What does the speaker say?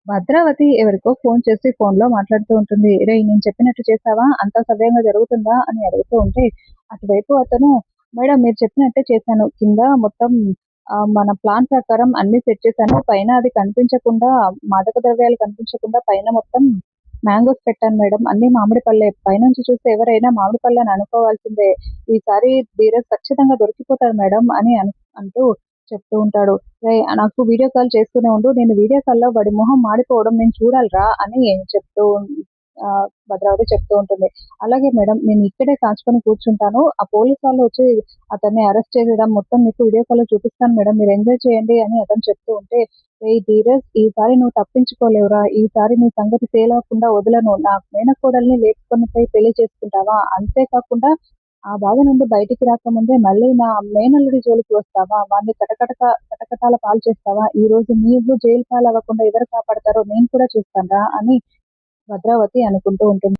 భద్రావతి ఎవరికో ఫోన్ చేసి ఫోన్‌లో మాట్లాడుతూ ఉంటుంది. "రేయ్! నేను చెప్పినట్టు చేశావా? అంతా సవ్యంగా జరుగుతుందా?" అని అడుగుతూ ఉంటే, అటువైపు అతను, "మేడం మీరు చెప్పినట్టే చేశాను. కింద మొత్తం మన ప్లాన్ ప్రకారం అన్నీ సెట్ చేశాను. పైన అది కనిపించకుండా మాదక ద్రవ్యాలు కనిపించకుండా పైన మొత్తం మ్యాంగోస్ పెట్టాను మేడం. అన్నీ మామిడి పళ్ళే. పైనుంచి చూస్తే ఎవరైనా మామిడి పళ్ళని అనుకోవాల్సిందే. ఈసారి ధీరజ్ ఖచ్చితంగా దొరికిపోతాడు మేడం" అని అంటూ చెప్తూ ఉంటాడు. "రేయ్! నాకు వీడియో కాల్ చేస్తూనే ఉండు. నేను వీడియో కాల్‌లో వాడి మొహం మాడిపోవడం నేను చూడాలిరా" అని చెప్తూ భద్రావతి చెప్తూ ఉంటుంది. "అలాగే మేడం నేను ఇక్కడే కాచుకొని కూర్చుంటాను. ఆ పోలీస్ వాళ్ళు వచ్చి అతన్ని అరెస్ట్ చేయడం మొత్తం మీకు వీడియో కాల్‌లో చూపిస్తాను మేడం. మీరు ఎంజాయ్ చేయండి" అని అతను చెప్తూ ఉంటే, "రేయ్ ధీరజ్! ఈసారి నువ్వు తప్పించుకోలేవురా. ఈసారి నీ సంగతి తేలకుండా వదలను. నా మేనకోడల్ని లేపుకొని పోయి పెళ్లి చేసుకుంటావా? అంతే కాకుండా ఆ బాధ నుండి బయటికి రాకముందే మళ్ళీ నా మేనల్లుడి జోలికి వస్తావా? వాడిని కటకటాల పాలు చేస్తావా? ఈరోజు నీవు జైలు పాలవ్వకుండా ఎవరు కాపాడతారో నేను కూడా చూస్తానురా" అని భద్రావతి అనుకుంటూ ఉంటుంది.